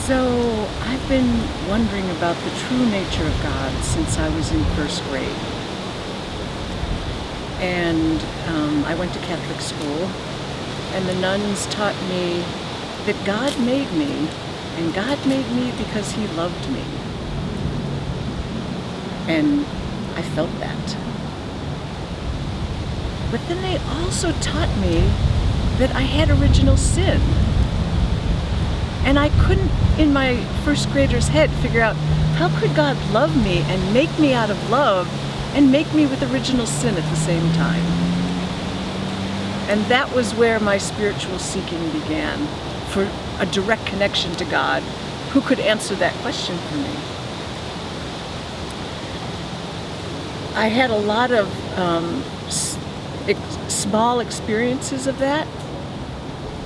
So, I've been wondering about the true nature of God since I was in first grade. And I went to Catholic school, and the nuns taught me that God made me, and God made me because He loved me. And I felt that. But then they also taught me that I had original sin. And I couldn't, in my first grader's head, figure out how could God love me and make me out of love and make me with original sin at the same time. And that was where my spiritual seeking began, for a direct connection to God who could answer that question for me. I had a lot of small experiences of that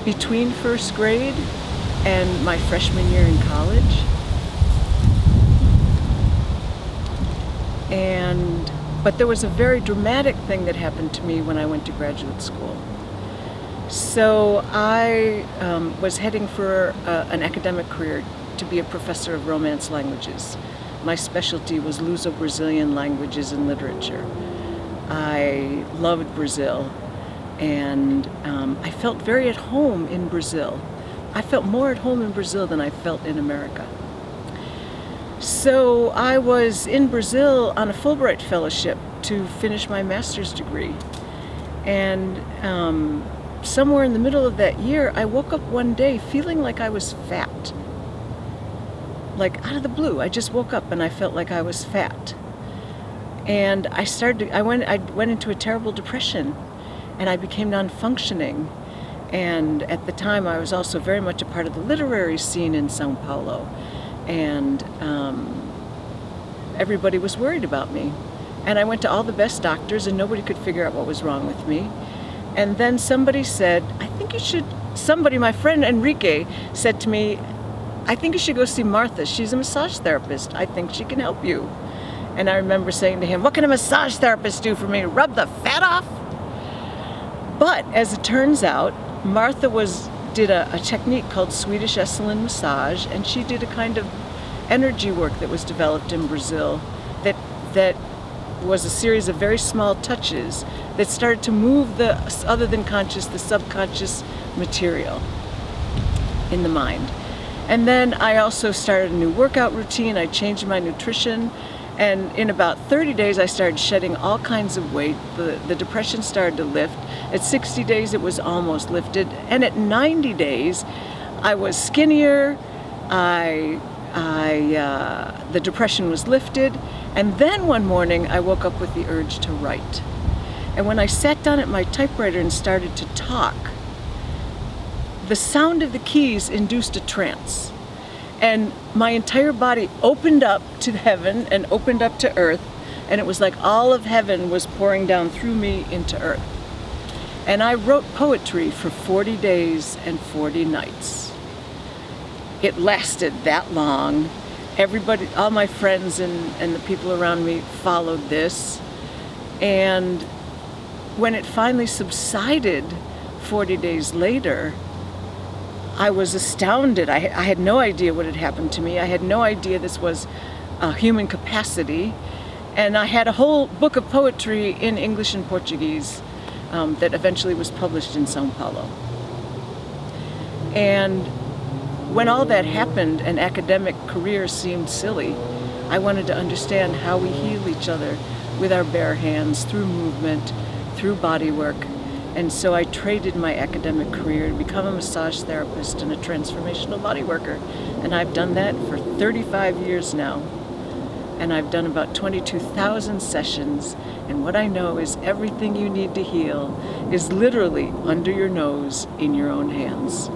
between first grade and my freshman year in college. But there was a very dramatic thing that happened to me when I went to graduate school. So I was heading for an academic career to be a professor of Romance languages. My specialty was Luso-Brazilian languages and literature. I loved Brazil, and I felt very at home in Brazil. I felt more at home in Brazil than I felt in America. So I was in Brazil on a Fulbright fellowship to finish my master's degree. And somewhere in the middle of that year, I woke up one day feeling like I was fat. Like out of the blue, I just woke up and I felt like I was fat. And I went into a terrible depression, and I became non-functioning. And at the time, I was also very much a part of the literary scene in Sao Paulo. And everybody was worried about me. And I went to all the best doctors, and nobody could figure out what was wrong with me. And then somebody said, my friend Enrique said to me, I think you should go see Martha. She's a massage therapist. I think she can help you. And I remember saying to him, what can a massage therapist do for me? Rub the fat off? But as it turns out, Martha did a technique called Swedish Esalen massage, and she did a kind of energy work that was developed in Brazil that was a series of very small touches that started to move the other than conscious, the subconscious material in the mind. And then I also started a new workout routine. I changed my nutrition. And in about 30 days, I started shedding all kinds of weight. The depression started to lift. At 60 days, it was almost lifted. And at 90 days, I was skinnier. The depression was lifted. And then one morning, I woke up with the urge to write. And when I sat down at my typewriter and started to talk, the sound of the keys induced a trance. And my entire body opened up to heaven and opened up to earth, and it was like all of heaven was pouring down through me into earth. And I wrote poetry for 40 days and 40 nights. It lasted that long. Everybody, all my friends and the people around me followed this. And when it finally subsided 40 days later, I was astounded. I had no idea what had happened to me. I had no idea this was a human capacity. And I had a whole book of poetry in English and Portuguese that eventually was published in Sao Paulo. And when all that happened, an academic career seemed silly. I wanted to understand how we heal each other with our bare hands, through movement, through body work. And so I traded my academic career to become a massage therapist and a transformational body worker. And I've done that for 35 years now. And I've done about 22,000 sessions. And what I know is everything you need to heal is literally under your nose in your own hands.